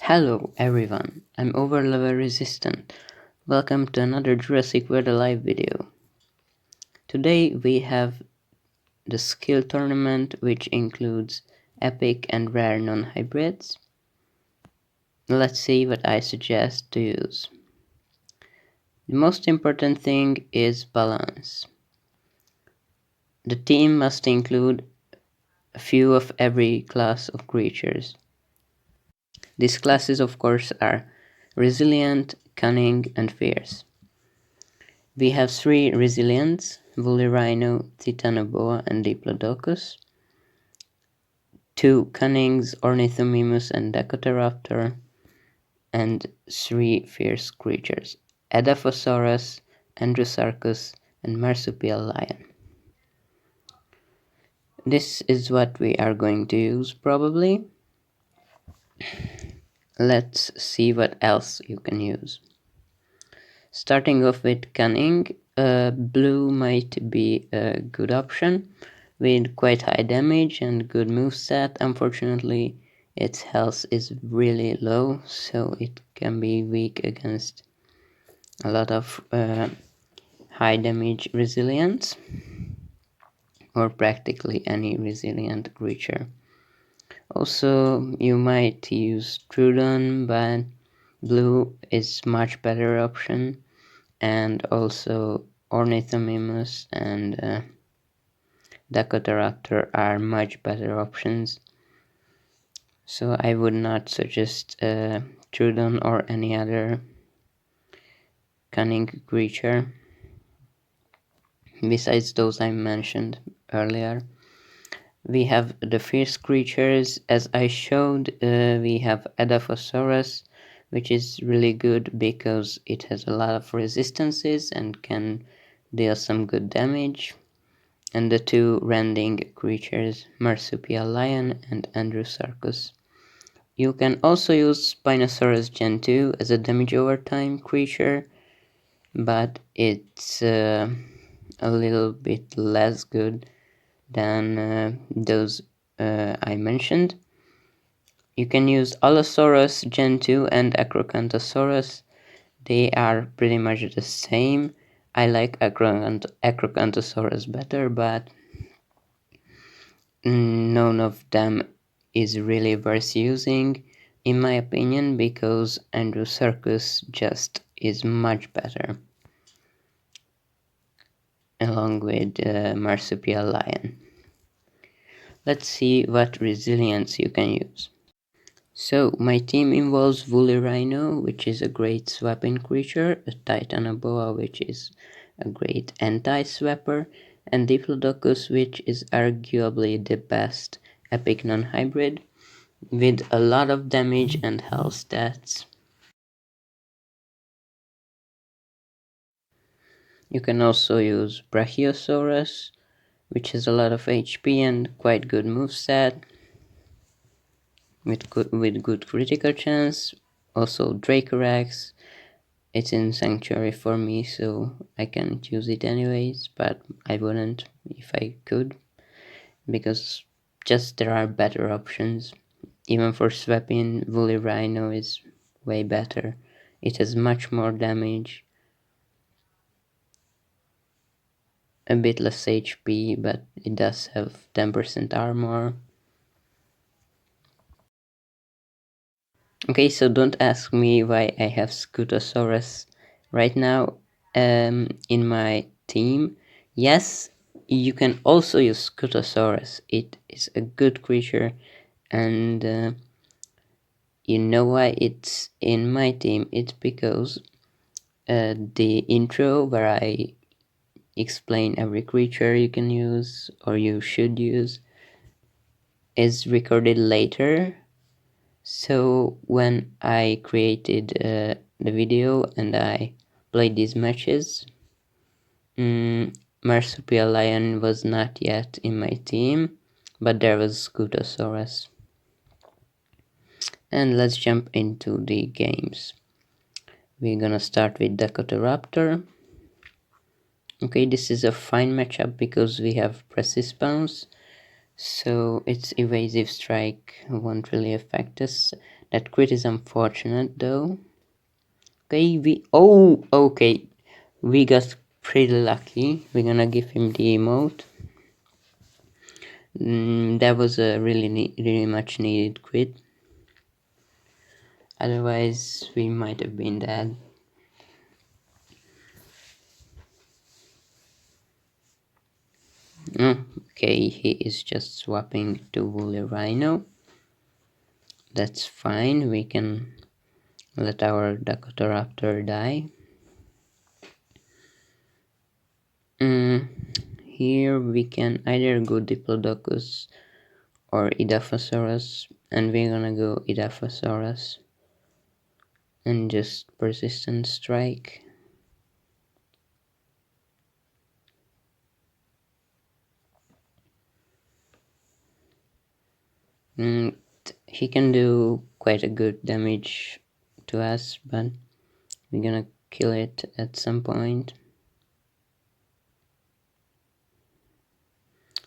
Hello everyone, I'm Overlevel Resistant. Welcome to another Jurassic World Alive video. Today we have the skill tournament, which includes epic and rare non-hybrids. Let's see what I suggest to use. The most important thing is balance. The team must include a few of every class of creatures. These classes of course are resilient, cunning and fierce. We have 3 resilients, woolly rhino, titanoboa and diplodocus, 2 cunnings, ornithomimus and dacotaraptor, and 3 fierce creatures, edaphosaurus, andrewsarchus and marsupial lion. This is what we are going to use probably. Let's see what else you can use. Starting off with cunning, blue might be a good option with quite high damage and good moveset. Unfortunately, its health is really low, so it can be weak against a lot of high damage resilience or practically any resilient creature. Also, you might use Trudon, but blue is much better option, and also Ornithomimus and Dacotaraptor are much better options. So I would not suggest Trudon or any other cunning creature besides those I mentioned earlier. We have the fierce creatures. As I showed, we have Edaphosaurus, which is really good because it has a lot of resistances and can deal some good damage. And the 2 rending creatures, marsupial lion and andrewsarchus. You can also use Spinosaurus Gen 2 as a damage over time creature, but it's a little bit less good than those I mentioned. You can use Allosaurus Gen 2 and Acrocanthosaurus. They are pretty much the same. I like Acrocanthosaurus better, but none of them is really worth using in my opinion, because Andrewsarchus just is much better along with marsupial lion. Let's see what resilience you can use. So my team involves woolly rhino, which is a great swapping creature, a titanoboa, which is a great anti-swapper, and diplodocus, which is arguably the best epic non-hybrid, with a lot of damage and health stats. You can also use Brachiosaurus, which has a lot of HP and quite good moveset, with good critical chance. Also Dracorax, it's in Sanctuary for me, so I can use it anyways, but I wouldn't if I could, because just there are better options. Even for swapping, Woolly Rhino is way better. It has much more damage, a bit less HP, but it does have 10% armor. Okay, so don't ask me why I have Scutosaurus right now in my team. Yes, you can also use Scutosaurus. It is a good creature, and you know why it's in my team? It's because the intro where I explain every creature you can use or you should use is recorded later. So when I created the video and I played these matches, Marsupial Lion was not yet in my team, but there was Scutosaurus. And let's jump into the games. We're gonna start with Dacotaraptor. Okay, this is a fine matchup because we have Precis Bounce, so its evasive strike won't really affect us. That crit is unfortunate though. Okay, okay. We got pretty lucky. We're gonna give him the emote. That was a really much needed crit. Otherwise, we might have been dead. Okay, he is just swapping to Woolly Rhino. That's fine, we can let our Dakotaraptor die. Here we can either go Diplodocus or Edaphosaurus, and we're gonna go Edaphosaurus and just persistent strike. He can do quite a good damage to us, but we're gonna kill it at some point.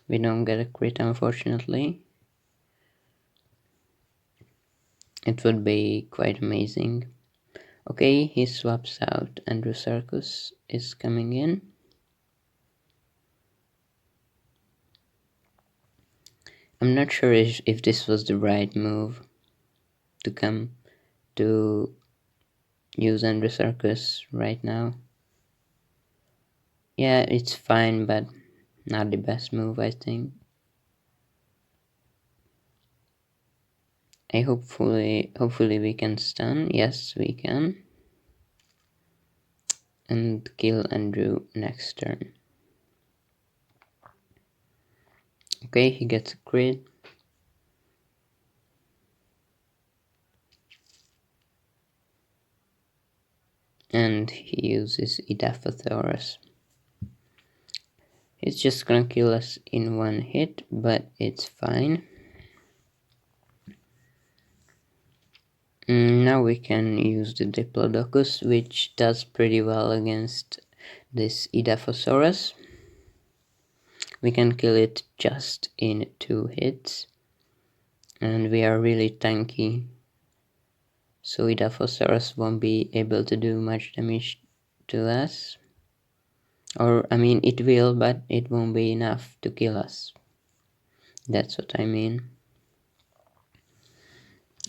We don't get a crit, unfortunately. It would be quite amazing. Okay, he swaps out. Andrewsarchus is coming in. I'm not sure if this was the right move to come to use Andrewsarchus right now. Yeah, it's fine, but not the best move, I think. Hopefully we can stun. Yes, we can. And kill Andrew next turn. Okay, he gets a crit. And he uses Edaphosaurus. It's just gonna kill us in one hit, but it's fine. Now we can use the Diplodocus, which does pretty well against this Edaphosaurus. We can kill it just in 2 hits. And we are really tanky, so Edaphosaurus won't be able to do much damage to us. Or, I mean, it will, but it won't be enough to kill us. That's what I mean.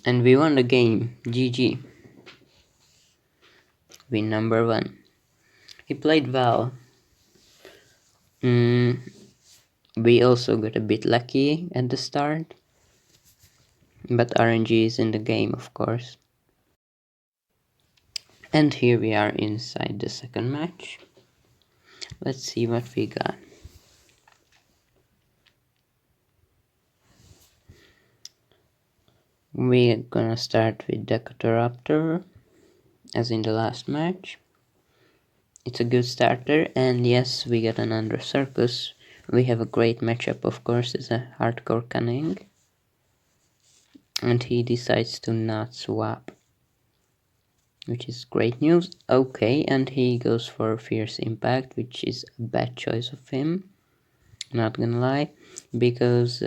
And we won the game. GG. Win number 1. He played well. We also got a bit lucky at the start. But RNG is in the game, of course. And here we are inside the second match. Let's see what we got. We're gonna start with Dakotaraptor, as in the last match. It's a good starter, and yes, we get an Andrewsarchus. We have a great matchup, of course. It's a hardcore cunning. And he decides to not swap, which is great news. Okay, and he goes for Fierce Impact, which is a bad choice of him. Not gonna lie, because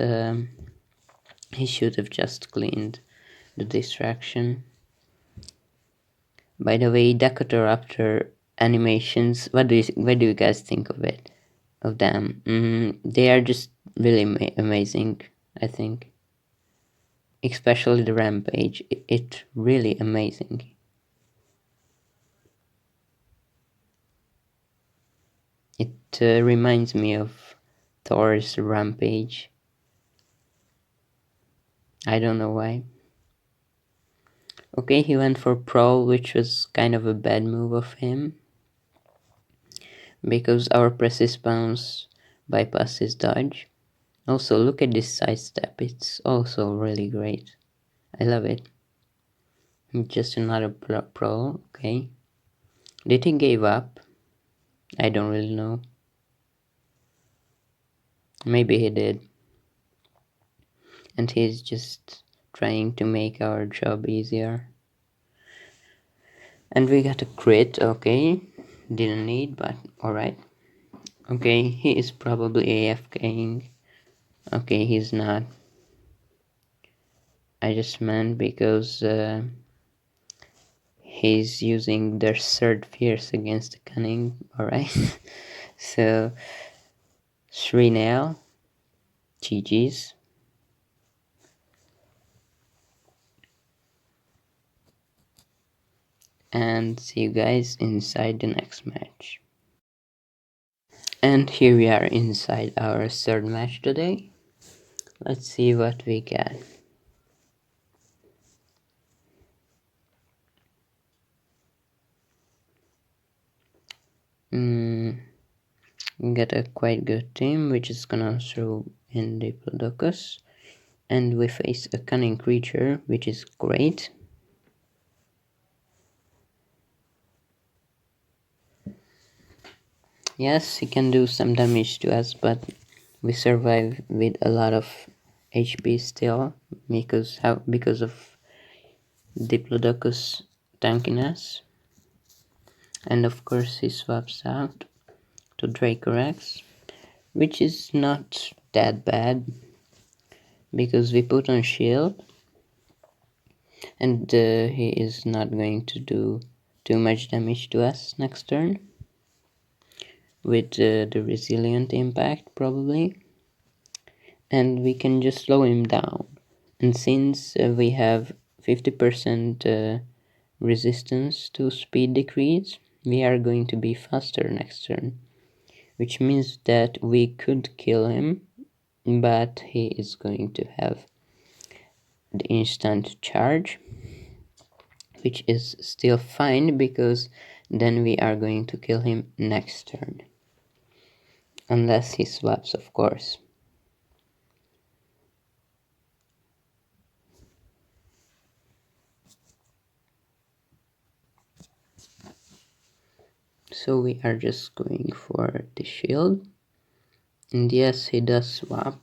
he should have just cleaned the distraction. By the way, Dakotaraptor animations, what do you guys think of it? Of them? They are just really amazing, I think. Especially the rampage, it's really amazing. It reminds me of Thor's rampage. I don't know why. Okay, he went for Prowl, which was kind of a bad move of him, because our Persist Bounce bypasses dodge. Also, look at this sidestep, it's also really great. I love it. Just another Prowl, okay. Did he give up? I don't really know. Maybe he did. And he's just trying to make our job easier. And we got a crit, okay. Didn't need, but alright. Okay, he is probably AFKing. Okay, he's not. I just meant because he's using their third fierce against the cunning. Alright. So 3 now. GG's. And see you guys inside the next match. And here we are inside our third match today. Let's see what we get. We get a quite good team, which is gonna throw in Diplodocus. And we face a cunning creature, which is great. Yes, he can do some damage to us, but we survive with a lot of HP still because of Diplodocus tankiness. And of course he swaps out to Dracorex, which is not that bad because we put on shield and he is not going to do too much damage to us next turn with the resilient impact probably, and we can just slow him down. And since we have 50% resistance to speed decrease, we are going to be faster next turn, which means that we could kill him, but he is going to have the instant charge, which is still fine because then we are going to kill him next turn, unless he swaps, of course. So we are just going for the shield, and yes, he does swap.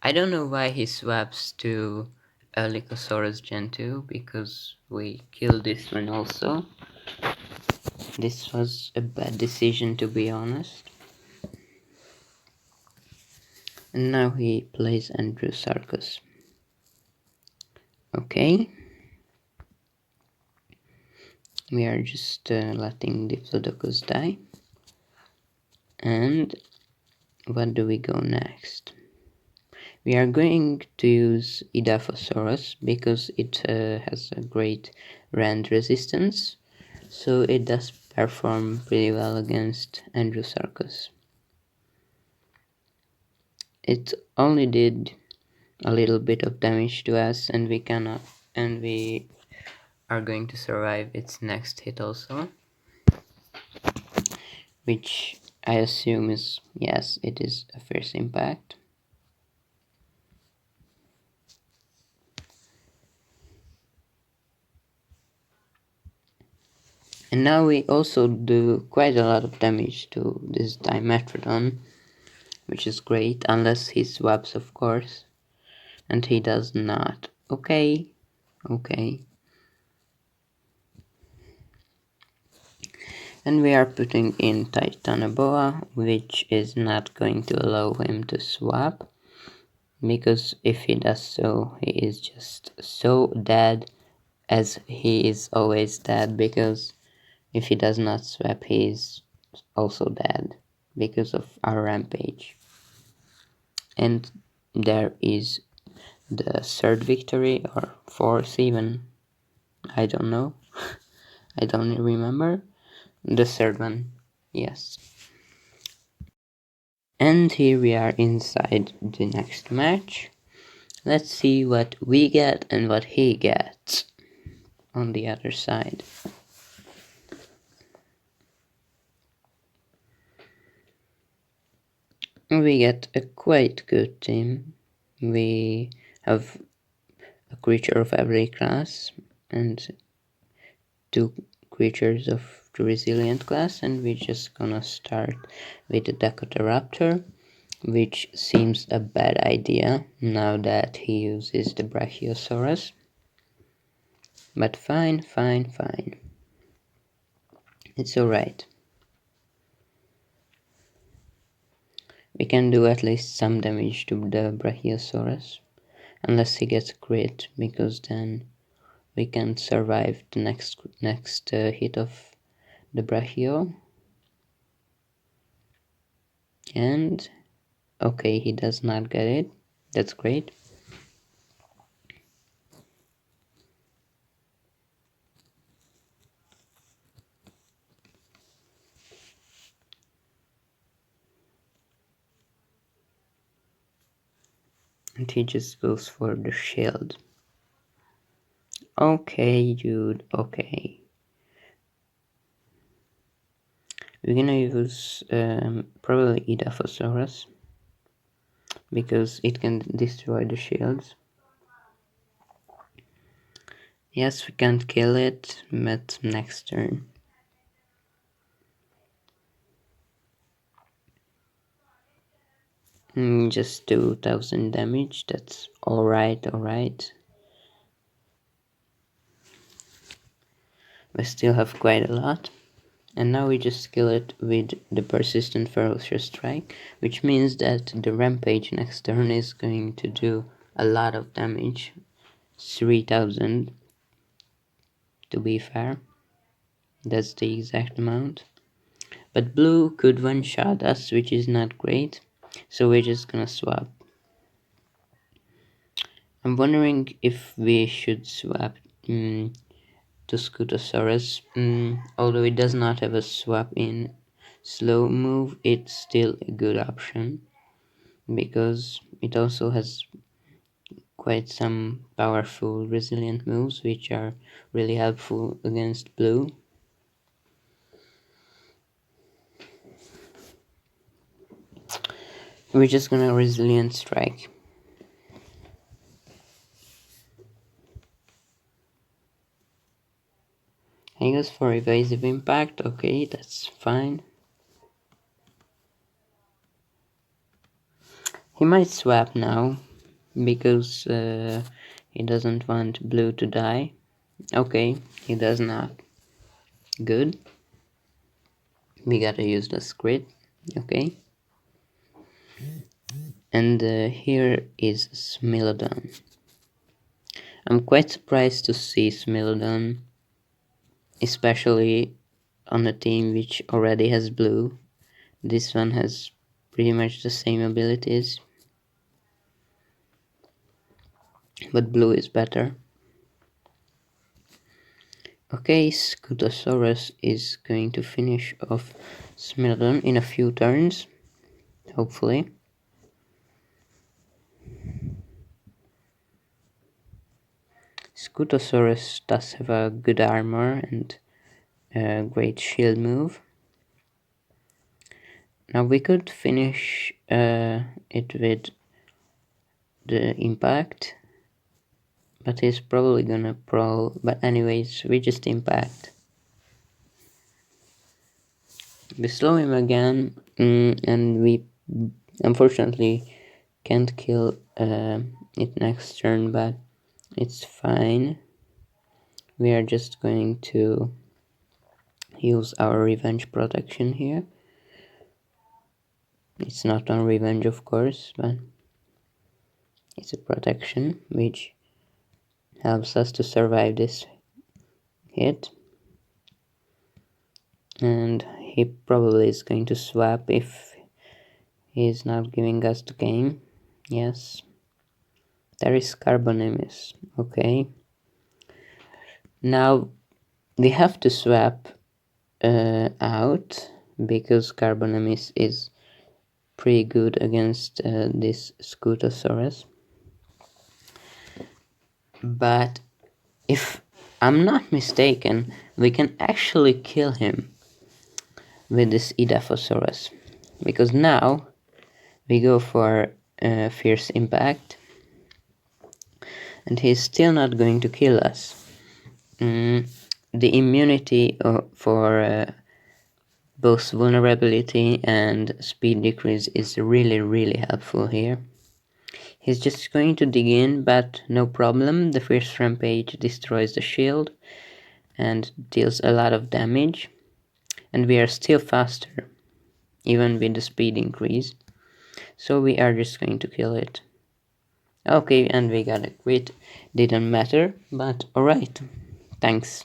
I don't know why he swaps to Lycosaurus Gen 2, because we killed this one also. This was a bad decision, to be honest. And now he plays Andrewsarchus. Okay. We are just letting Diplodocus die. And what do we go next? We are going to use Edaphosaurus because it has a great rend resistance, so it does perform pretty well against Andrewsarchus. It only did a little bit of damage to us, and we are going to survive its next hit also, which I assume is, yes, it is a fierce impact. And now we also do quite a lot of damage to this Dimetrodon, which is great, unless he swaps, of course, and he does not. Okay. And we are putting in Titanoboa, which is not going to allow him to swap, because if he does so, he is just so dead, as he is always dead, because if he does not swap, he is also dead because of our rampage. And there is the third victory, or fourth even, I don't know. I don't remember. The third one, yes. And here we are inside the next match. Let's see what we get and what he gets on the other side. We get a quite good team. We have a creature of every class and 2 creatures of the resilient class, and we're just gonna start with the Dakotaraptor, which seems a bad idea now that he uses the Brachiosaurus. But fine. It's alright. We can do at least some damage to the Brachiosaurus, unless he gets a crit, because then we can survive the next hit of the Brachio. And okay, he does not get it. That's great. And he just goes for the shield. Okay, dude, okay. We're gonna use probably Edaphosaurus, because it can destroy the shields. Yes, we can't kill it, but next turn. Just 2000 damage, that's alright. We still have quite a lot. And now we just kill it with the persistent ferocious strike, which means that the rampage next turn is going to do a lot of damage. 3000 to be fair. That's the exact amount. But blue could one-shot us, which is not great. So we're just gonna swap. I'm wondering if we should swap to Scutosaurus. Although it does not have a swap in slow move, it's still a good option, because it also has quite some powerful resilient moves which are really helpful against blue. We're just gonna resilient strike. He goes for evasive impact. Okay, that's fine. He might swap now, because he doesn't want blue to die. Okay, he does not. Good. We gotta use the script. Okay. And here is Smilodon. I'm quite surprised to see Smilodon, especially on a team which already has blue. This one has pretty much the same abilities, but blue is better. Okay, Scutosaurus is going to finish off Smilodon in a few turns, hopefully. Scutosaurus does have a good armor and a great shield move. Now we could finish it with the impact, but he's probably gonna prowl. But anyways, we just impact. We slow him again, and we unfortunately can't kill it next turn, but it's fine. We are just going to use our revenge protection here. It's not on revenge, of course, but it's a protection which helps us to survive this hit. And he probably is going to swap if he's not giving us the game. Yes. There is Testacornibus. Okay. Now we have to swap out, because Testacornibus is pretty good against this Scutosaurus. But if I'm not mistaken, we can actually kill him with this Edaphosaurus, because now we go for fierce impact, and he's still not going to kill us. The immunity for both vulnerability and speed decrease is really helpful here. He's just going to dig in, but no problem. The fierce rampage destroys the shield and deals a lot of damage, and we are still faster even with the speed increase, so we are just going to kill it. Okay, and we got a crit. Didn't matter, but alright. Thanks.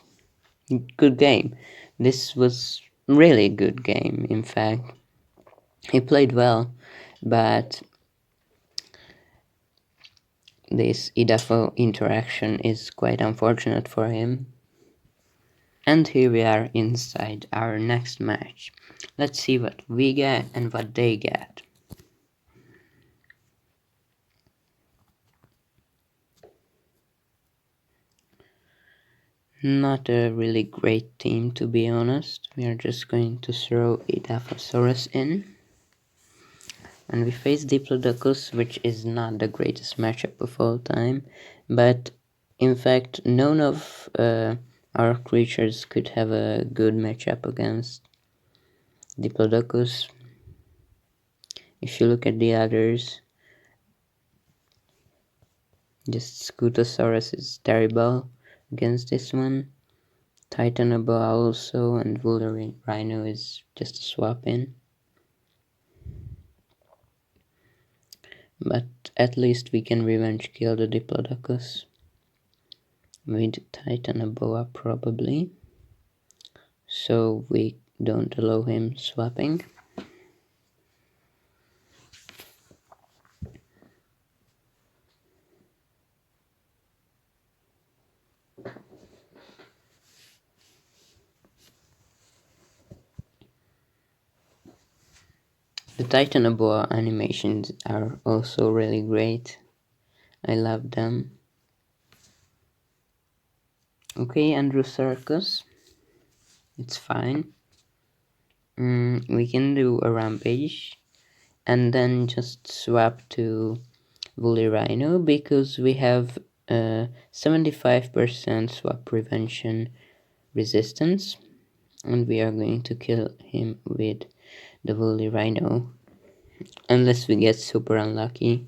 Good game. This was really good game, in fact. He played well, but this Idafo interaction is quite unfortunate for him. And here we are inside our next match. Let's see what we get and what they get. Not a really great team, to be honest. We are just going to throw Edaphosaurus in. And we face Diplodocus, which is not the greatest matchup of all time. But in fact, none of our creatures could have a good matchup against Diplodocus. If you look at the others, just Scutosaurus is terrible against this one. Titanoboa also, and Wolverine Rhino is just a swap in. But at least we can revenge kill the Diplodocus with Titanoboa probably, so we don't allow him swapping. The Titanoboa animations are also really great. I love them. Okay, Andrew Circus. It's fine. We can do a rampage and then just swap to Woolly Rhino because we have 75% swap prevention resistance, and we are going to kill him with the Woolly Rhino unless we get super unlucky.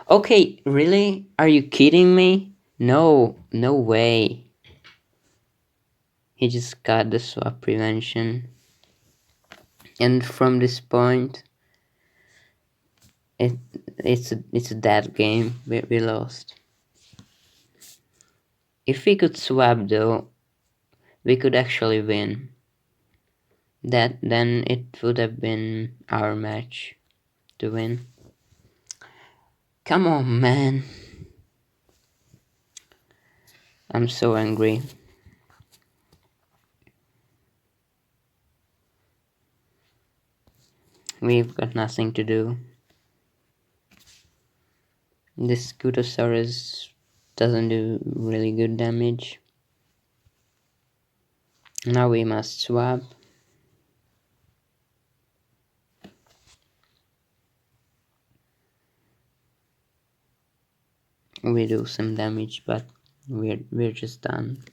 Okay, really? Are you kidding me? No, no way. He just got the swap prevention. And from this point, it's a dead game. We lost. If we could swap though, we could actually win. Then it would have been our match to win. Come on, man. I'm so angry. We've got nothing to do. This Scutosaurus doesn't do really good damage. Now we must swap. We do some damage, but we're just done.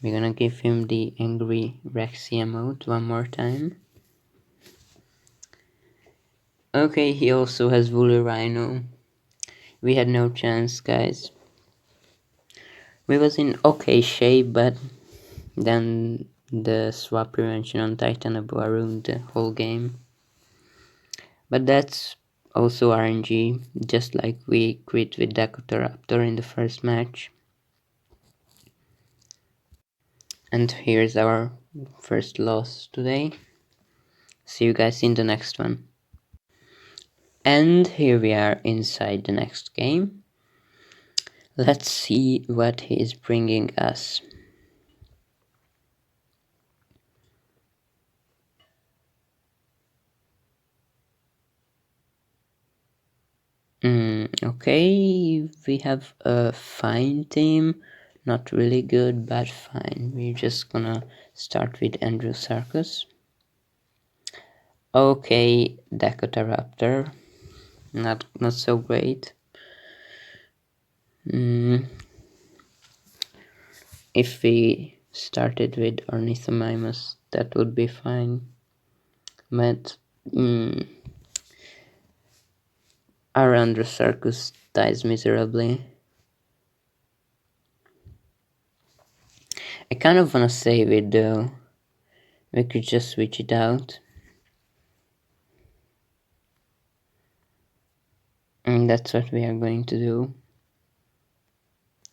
We're gonna give him the angry Rexy emote one more time. Okay, he also has Woolly Rhino. We had no chance, guys. We was in okay shape, but then the swap prevention on Titanoboa ruined the whole game. But that's also RNG, just like we crit with Dakotaraptor in the first match. And here's our first loss today. See you guys in the next one. And here we are inside the next game. Let's see what he is bringing us. Okay, we have a fine team. Not really good, but fine. We're just gonna start with Andrew Sarkis. Okay, Dakotaraptor. Not so great. If we started with Ornithomimus, that would be fine. But our Andrew Sarkis dies miserably. I kind of wanna save it though. We could just switch it out. And that's what we are going to do.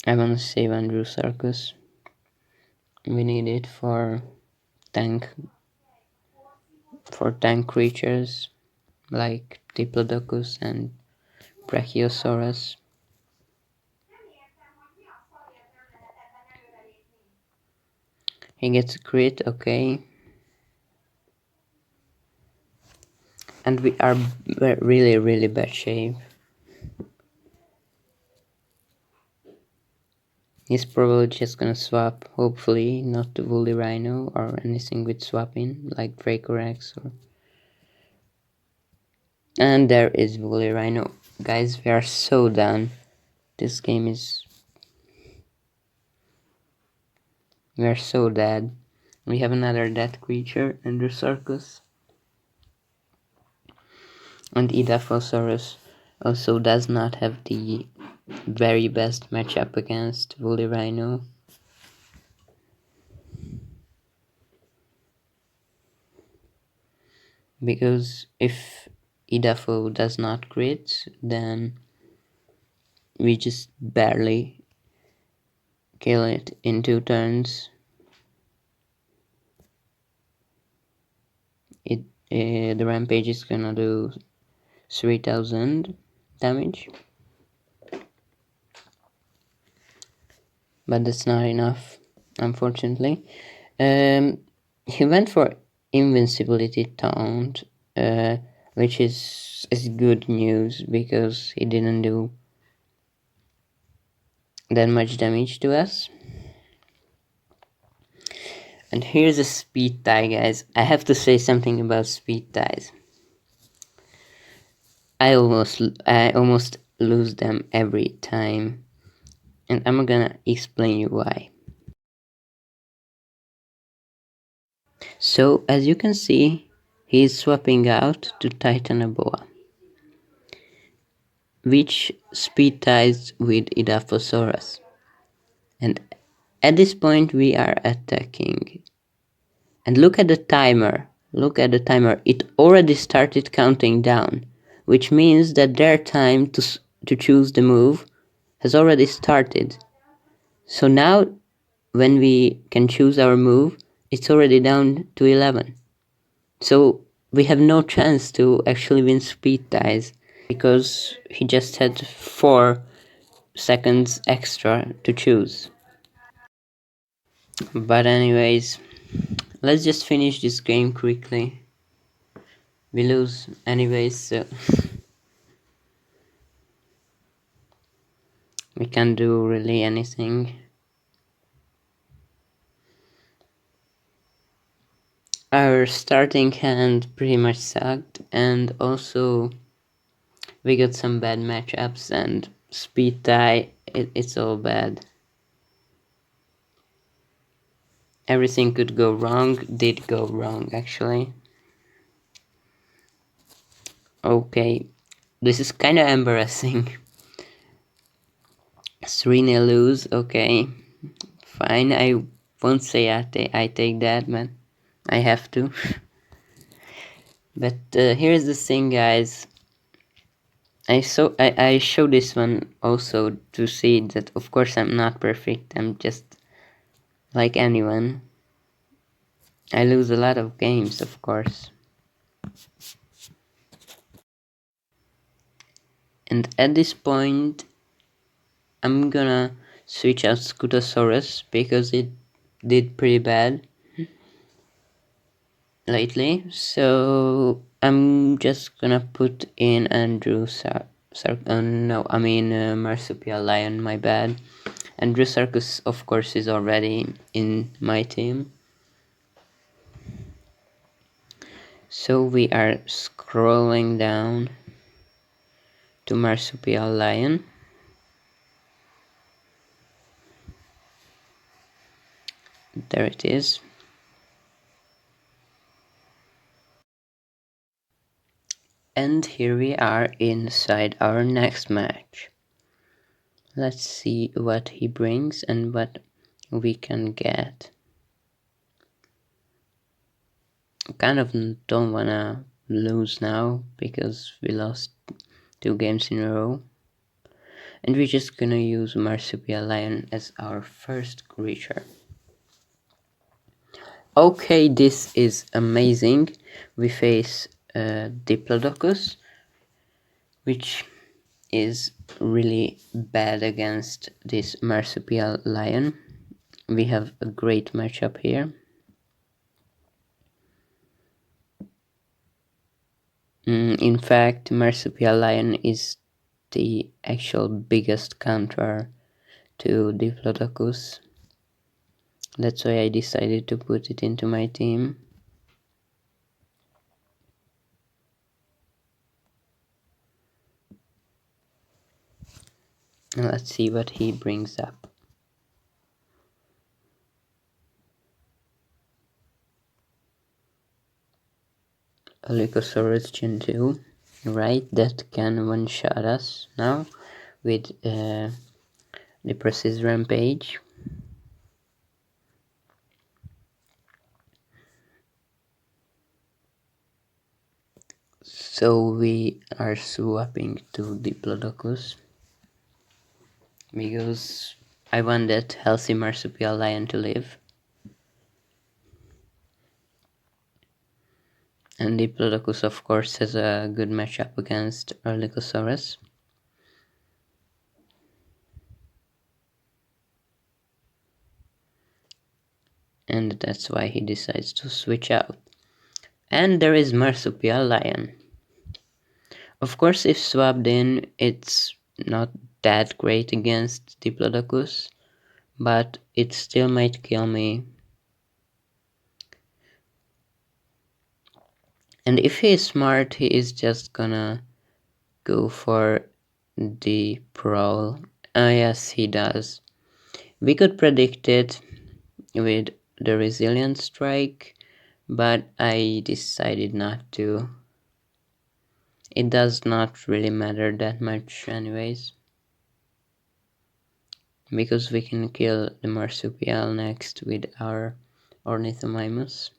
I want to save Andrewsarchus. We need it for tank creatures like Diplodocus and Brachiosaurus. He gets a crit, okay. And we are really bad shape. He's probably just gonna swap, hopefully not the Woolly Rhino or anything with swapping, like Dracorex or... And there is Woolly Rhino. Guys, we are so done. This game is... We are so dead. We have another dead creature, Andrewsarchus. And Edaphosaurus also does not have the very best matchup against Woolly Rhino. Because if Edapho does not crit, then we just barely kill it in 2 turns. The rampage is gonna do 3000 damage, but that's not enough, unfortunately. He went for invincibility taunt, which is good news because he didn't do that much damage to us. And here's a speed tie, guys. I have to say something about speed ties. I almost lose them every time, and I'm gonna explain you why. So as you can see, he's swapping out to Titanoboa, which speed ties with Edaphosaurus. And at this point we are attacking. And look at the timer. Look at the timer. It already started counting down, which means that their time to choose the move has already started. So now when we can choose our move, it's already down to 11. So we have no chance to actually win speed ties because he just had 4 seconds extra to choose. But anyways, let's just finish this game quickly. We lose anyways, so we can't do really anything. Our starting hand pretty much sucked, and also we got some bad matchups and speed tie, it's all bad. Everything could go wrong, did go wrong actually. Okay, this is kinda embarrassing. 3-0 lose, okay. Fine, I won't say I take that, but I have to. But here's the thing, guys. I show this one also to see that of course I'm not perfect. I'm just like anyone. I lose a lot of games, of course. And at this point, I'm gonna switch out Scutosaurus because it did pretty bad lately. So I'm just gonna put in Marsupial Lion, my bad. Andrewsarchus, of course, is already in my team. So we are scrolling down to Marsupial Lion. There it is. And here we are inside our next match. Let's see what he brings and what we can get. kind of don't wanna lose now because we lost 2 games in a row. And we're just gonna use Marsupial Lion as our first creature. Okay, this is amazing. We face Diplodocus, which is really bad against this Marsupial Lion. We have a great matchup here. In fact, Marsupial Lion is the actual biggest counter to Diplodocus. That's why I decided to put it into my team. Let's see what he brings up. Oligosaurus Gen 2, right? That can one-shot us now with the Precise Rampage. So we are swapping to Diplodocus because I want that healthy Marsupial Lion to live. And Diplodocus of course has a good matchup against Erlikosaurus. And that's why he decides to switch out. And there is Marsupial Lion. Of course, if swapped in, it's not that great against Diplodocus, but it still might kill me. And if he is smart, he is just gonna go for the Prowl. Ah, yes, he does. We could predict it with the Resilient Strike, but I decided not to. It does not really matter that much anyways, because we can kill the Marsupial next with our Ornithomimus.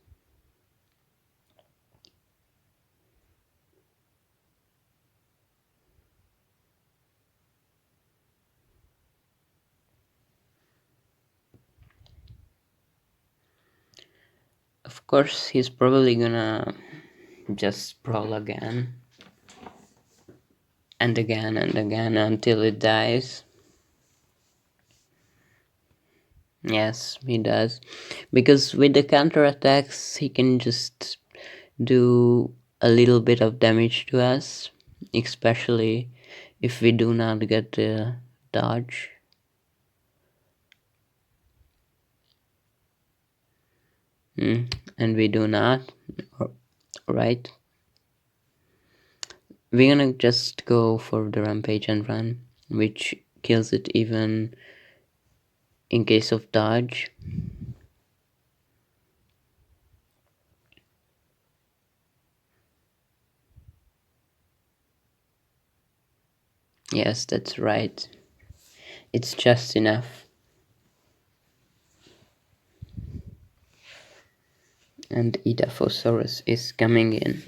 Of course, he's probably gonna just sprawl again and again and again until it dies. Yes, he does. Because with the counterattacks, he can just do a little bit of damage to us, especially if we do not get the dodge. And we do not, right? We're gonna just go for the Rampage and run, which kills it even in case of dodge. Yes, that's right. It's just enough. And Edaphosaurus is coming in.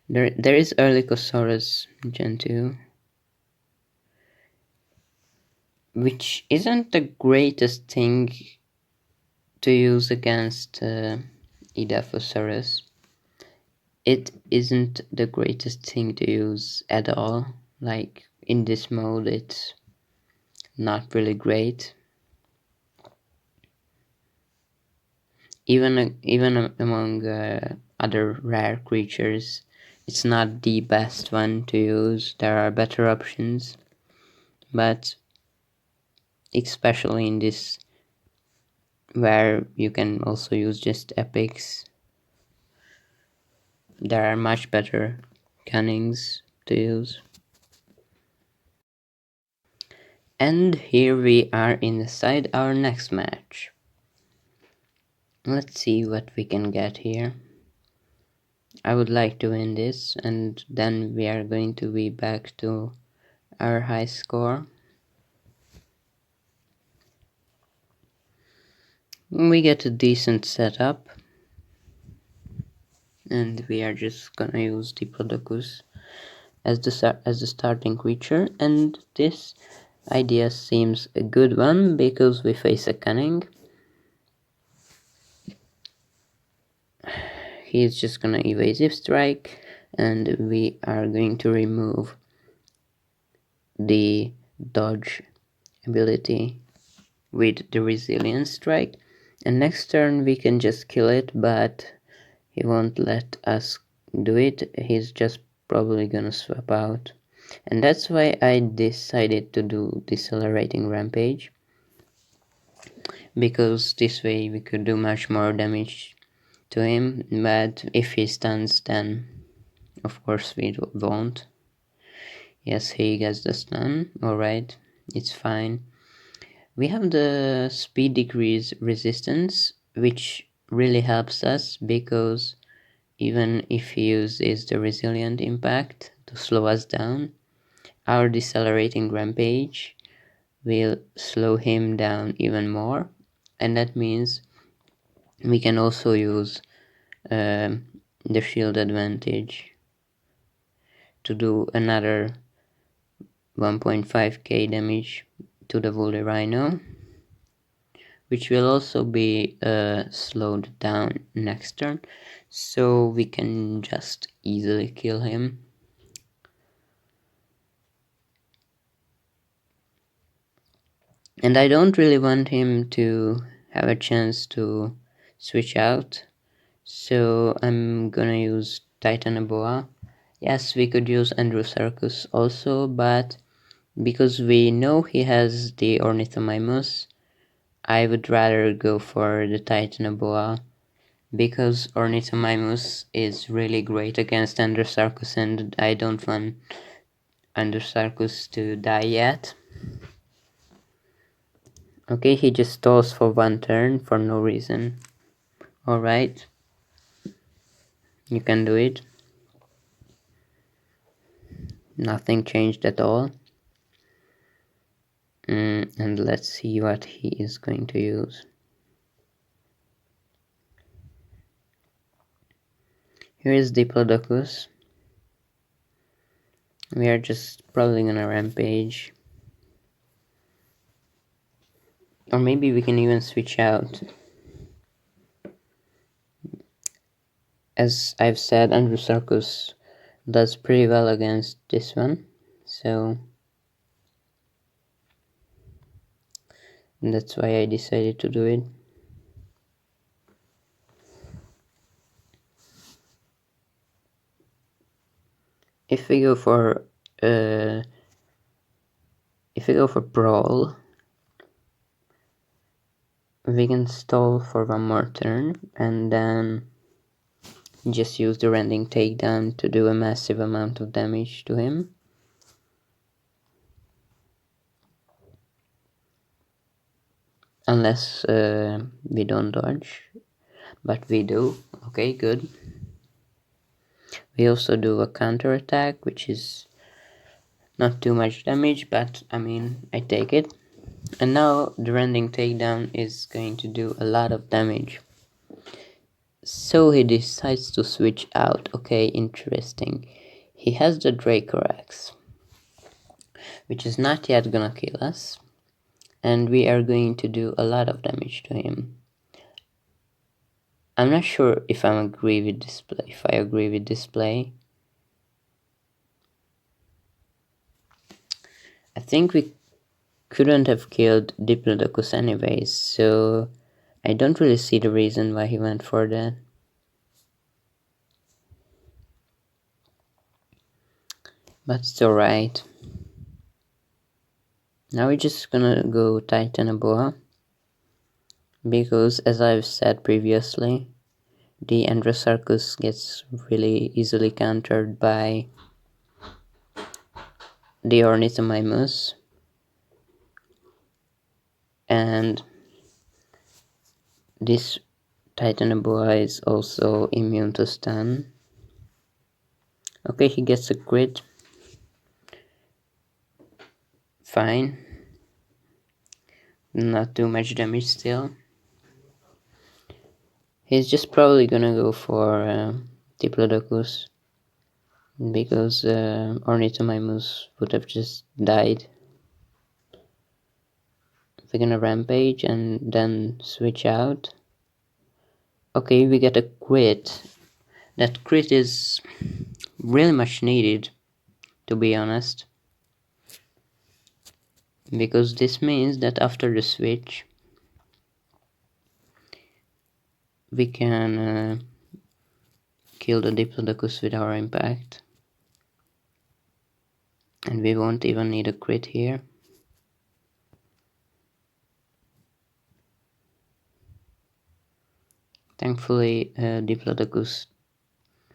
There is Erlikosaurus Gen 2, which isn't the greatest thing to use against Edaphosaurus. It isn't the greatest thing to use at all. Like in this mode, it's not really great. Even among other rare creatures, it's not the best one to use. There are better options, but especially in this where you can also use just epics, there are much better cunnings to use. And here we are inside our next match. Let's see what we can get here. I would like to win this, and then we are going to be back to our high score. We get a decent setup. and we are just gonna use Diplodocus as the starting creature, and this idea seems a good one because we face a cunning. He's just gonna evasive strike, and we are going to remove the dodge ability with the resilience strike, and next turn we can just kill it, but he won't let us do it. He's just probably gonna swap out, and that's why I decided to do Decelerating Rampage, because this way we could do much more damage to him, but if he stuns, then of course we won't. Yes, he gets the stun, alright, it's fine. We have the speed decrease resistance, which really helps us because even if he uses the resilient impact to slow us down, our Decelerating Rampage will slow him down even more, and that means we can also use the shield advantage to do another 1.5k damage to the Woolly Rhino, which will also be slowed down next turn, so we can just easily kill him. And I don't really want him to have a chance to switch out, so I'm gonna use Titanoboa. Yes, we could use Andrewsarchus also, but because we know he has the Ornithomimus, I would rather go for the Titanoboa, because Ornithomimus is really great against Andrewsarchus, and I don't want Andrewsarchus to die yet. Okay, he just stalls for one turn for no reason. Alright, you can do it. Nothing changed at all. And let's see what he is going to use. Here is Diplodocus. We are just probably gonna rampage. Or maybe we can even switch out. As I've said, Andrewsarchus does pretty well against this one, so that's why I decided to do it. If we go for Brawl, we can stall for one more turn and then just use the Rending Takedown to do a massive amount of damage to him. Unless we don't dodge, but we do. Okay, good. We also do a counter attack, which is not too much damage, but I mean, I take it. And now the Rending Takedown is going to do a lot of damage. So he decides to switch out. Okay, interesting. He has the Dracorax, which is not yet gonna kill us, and we are going to do a lot of damage to him. I'm not sure if I agree with this play. I think we couldn't have killed Diplodocus anyways, so I don't really see the reason why he went for that. But it's alright. Now we're just gonna go Titanoboa, because as I've said previously, the Andrewsarchus gets really easily countered by the Ornithomimus, and this Titanoboa is also immune to stun. Okay, he gets a crit. Fine. Not too much damage still. He's just probably gonna go for Diplodocus, because Ornithomimus would have just died. We're gonna rampage and then switch out. Okay, we get a crit. That crit is really much needed, to be honest, because this means that after the switch we can kill the Diplodocus with our impact, and we won't even need a crit here. Thankfully Diplodocus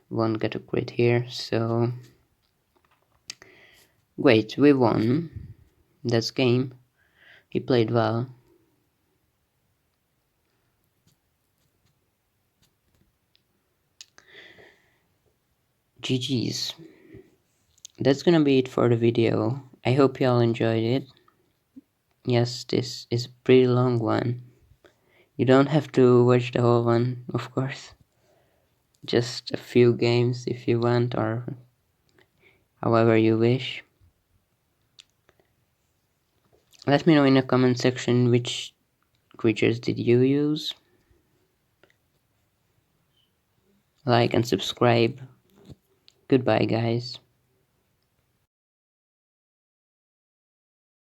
won't get a crit here, so great, we won. That's game. He played well. GG's. That's gonna be it for the video. I hope you all enjoyed it. Yes, this is a pretty long one. You don't have to watch the whole one, of course. Just a few games if you want, or however you wish. Let me know in the comment section which creatures did you use. Like and subscribe. Goodbye, guys.